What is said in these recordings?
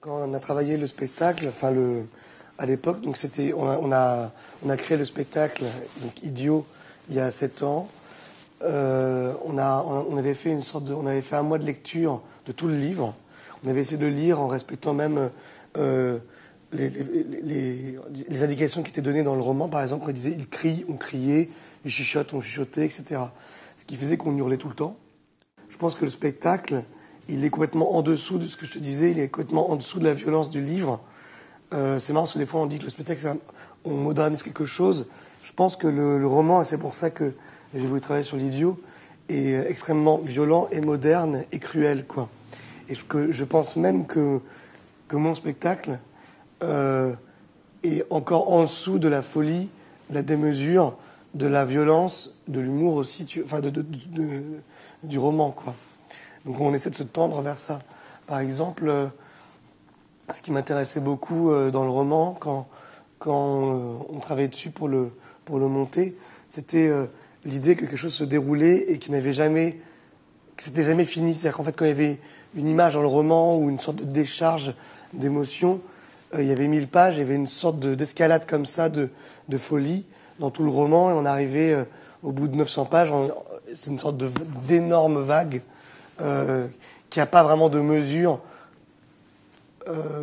Quand on a travaillé le spectacle, à l'époque, donc on a créé le spectacle, donc Idiot, il y a 7 ans. On avait fait on avait fait un mois de lecture de tout le livre. On avait essayé de le lire en respectant même les indications qui étaient données dans le roman. Par exemple, quand il disait il crie, on criait, il chuchote, on chuchotait, etc. Ce qui faisait qu'on hurlait tout le temps. Je pense que le spectacle, il est complètement en dessous de ce que je te disais, il est complètement en dessous de la violence du livre. C'est marrant parce que des fois on dit que le spectacle, on modernise quelque chose. Je pense que le roman, et c'est pour ça que j'ai voulu travailler sur l'Idiot, est extrêmement violent et moderne et cruel, quoi. Et que je pense même que mon spectacle est encore en dessous de la folie, de la démesure, de la violence, de l'humour aussi, du roman, quoi. Donc on essaie de se tendre vers ça. Par exemple, ce qui m'intéressait beaucoup dans le roman, quand on travaillait dessus pour le monter, c'était l'idée que quelque chose se déroulait et que c'était jamais fini. C'est-à-dire qu'en fait, quand il y avait une image dans le roman ou une sorte de décharge d'émotion, il y avait 1000 pages, il y avait une sorte d'escalade comme ça de folie dans tout le roman, et on arrivait au bout de 900 pages, c'est une sorte d'énorme vague qui n'a pas vraiment de mesure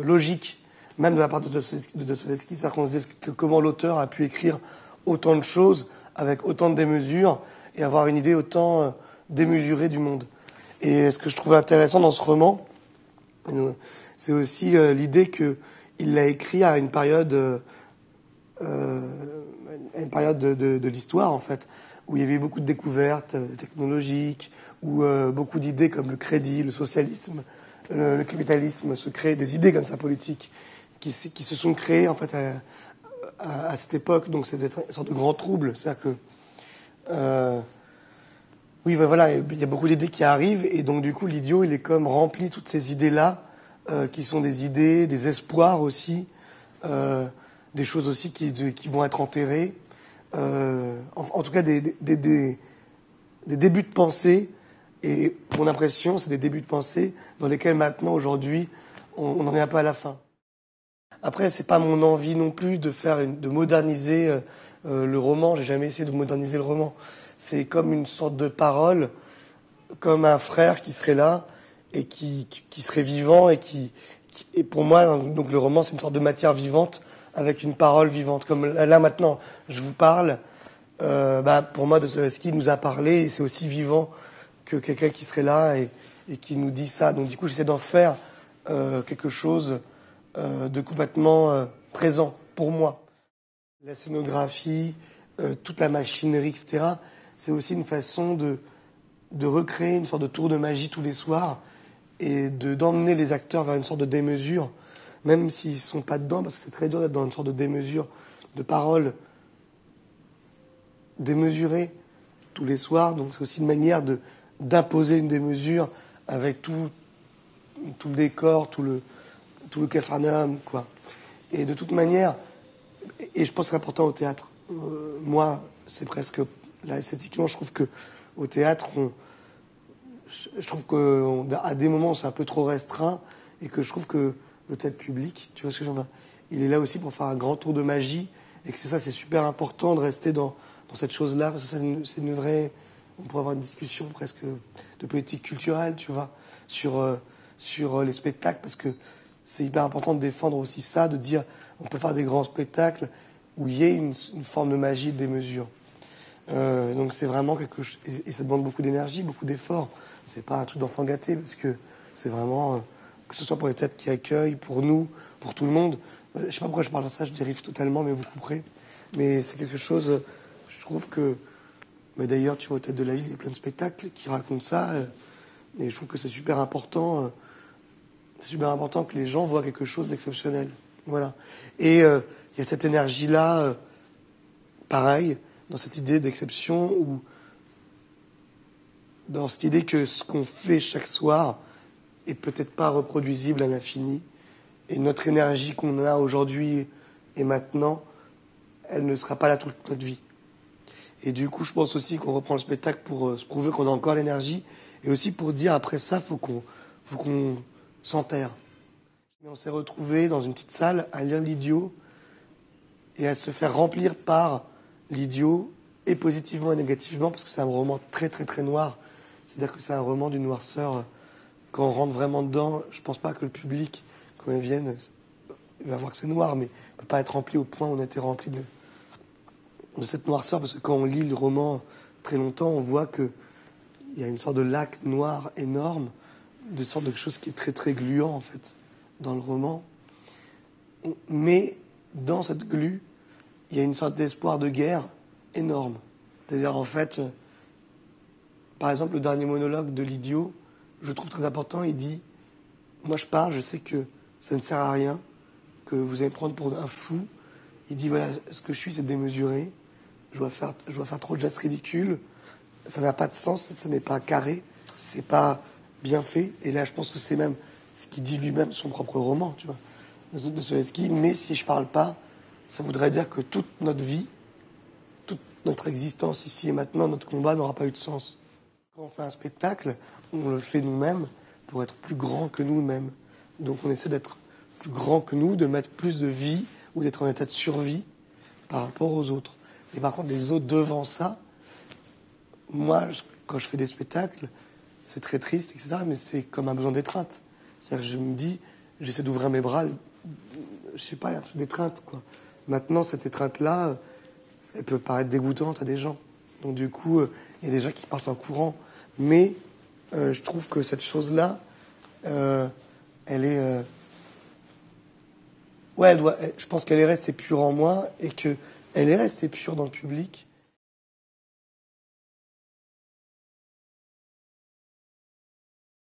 logique, même de la part de Dostoevsky. C'est-à-dire qu'on se dit que comment l'auteur a pu écrire autant de choses avec autant de démesure et avoir une idée autant démesurée du monde. Et ce que je trouvais intéressant dans ce roman, c'est aussi l'idée qu'il l'a écrit à une période de l'histoire, en fait, où il y avait beaucoup de découvertes technologiques, où beaucoup d'idées comme le crédit, le socialisme, le capitalisme se créent, des idées comme ça politiques qui se sont créées en fait à cette époque. Donc c'est une sorte de grand trouble. C'est-à-dire que oui, voilà, il y a beaucoup d'idées qui arrivent, et donc du coup l'Idiot, il est comme rempli toutes ces idées-là, qui sont des idées, des espoirs aussi, des choses aussi qui vont être enterrées, en tout cas des débuts de pensée. Et mon impression, c'est des débuts de pensée dans lesquels maintenant, aujourd'hui, on en est un peu à la fin. Après, c'est pas mon envie non plus de moderniser le roman. J'ai jamais essayé de moderniser le roman. C'est comme une sorte de parole, comme un frère qui serait là et qui serait vivant et pour moi, donc le roman, c'est une sorte de matière vivante avec une parole vivante. Comme là maintenant, je vous parle. Pour moi, Dostoevsky nous a parlé et c'est aussi vivant que quelqu'un qui serait là et qui nous dit ça. Donc du coup, j'essaie d'en faire quelque chose de complètement présent pour moi. La scénographie, toute la machinerie, etc., c'est aussi une façon de recréer une sorte de tour de magie tous les soirs et d'emmener les acteurs vers une sorte de démesure, même s'ils ne sont pas dedans, parce que c'est très dur d'être dans une sorte de démesure, de paroles démesurées tous les soirs. Donc c'est aussi une manière d'imposer une démesure avec tout le décor, tout le Capharnaüm, quoi. Et de toute manière, et je pense que c'est important au théâtre. Moi, c'est presque là esthétiquement, je trouve que au théâtre, je trouve qu'à des moments c'est un peu trop restreint et que je trouve que le théâtre public, tu vois ce que j'en veux, il est là aussi pour faire un grand tour de magie et que c'est super important de rester dans cette chose-là parce que c'est une vraie. On pourrait avoir une discussion presque de politique culturelle, tu vois, sur les spectacles, parce que c'est hyper important de défendre aussi ça, de dire on peut faire des grands spectacles où il y ait une forme de magie, de démesure. Donc c'est vraiment quelque chose, et ça demande beaucoup d'énergie, beaucoup d'efforts. C'est pas un truc d'enfant gâté, parce que c'est vraiment, que ce soit pour les théâtres qui accueillent, pour nous, pour tout le monde. Je sais pas pourquoi je parle de ça, je dérive totalement, mais vous comprendrez. Mais c'est quelque chose, je trouve que. Mais d'ailleurs, tu vois, au Théâtre de la Ville, il y a plein de spectacles qui racontent ça. Et je trouve que c'est super important. C'est super important que les gens voient quelque chose d'exceptionnel. Voilà. Et il y a cette énergie-là, pareil, dans cette idée d'exception, ou dans cette idée que ce qu'on fait chaque soir est peut-être pas reproduisible à l'infini. Et notre énergie qu'on a aujourd'hui et maintenant, elle ne sera pas là toute notre vie. Et du coup, je pense aussi qu'on reprend le spectacle pour se prouver qu'on a encore l'énergie et aussi pour dire après ça, faut qu'on s'enterre. Mais on s'est retrouvés dans une petite salle à lire l'Idiot et à se faire remplir par l'Idiot, et positivement et négativement, parce que c'est un roman très très très noir. C'est-à-dire que c'est un roman d'une noirceur. Quand on rentre vraiment dedans, je pense pas que le public, quand ils viennent, il va voir que c'est noir, mais il ne peut pas être rempli au point où on a été rempli de cette noirceur, parce que quand on lit le roman très longtemps, on voit qu'il y a une sorte de lac noir énorme, de sorte de quelque chose qui est très très gluant en fait dans le roman. Mais dans cette glu, il y a une sorte d'espoir de guerre énorme. C'est-à-dire en fait, par exemple le dernier monologue de l'Idiot, je trouve très important, il dit « Moi je parle, je sais que ça ne sert à rien, que vous allez me prendre pour un fou. » Il dit « Voilà, ce que je suis c'est démesuré, je dois faire trop de gestes ridicules, ça n'a pas de sens, ça n'est pas carré, c'est pas bien fait. » Et là je pense que c'est même ce qu'il dit lui-même son propre roman, tu vois, de Dostoïevski. Mais si je parle pas, ça voudrait dire que toute notre vie, toute notre existence ici et maintenant, notre combat n'aura pas eu de sens. Quand on fait un spectacle, on le fait nous-mêmes pour être plus grand que nous-mêmes. Donc on essaie d'être plus grand que nous, de mettre plus de vie ou d'être en état de survie par rapport aux autres. Et par contre, les autres devant ça, moi, quand je fais des spectacles, c'est très triste, etc., mais c'est comme un besoin d'étreinte. C'est-à-dire que je me dis, j'essaie d'ouvrir mes bras, je sais pas, il y a un truc d'étreinte, quoi. Maintenant, cette étreinte-là, elle peut paraître dégoûtante à des gens. Donc du coup, il y a des gens qui partent en courant. Mais je trouve que cette chose-là, elle est... ouais, je pense qu'elle est restée pure en moi et qu'elle est restée pure dans le public.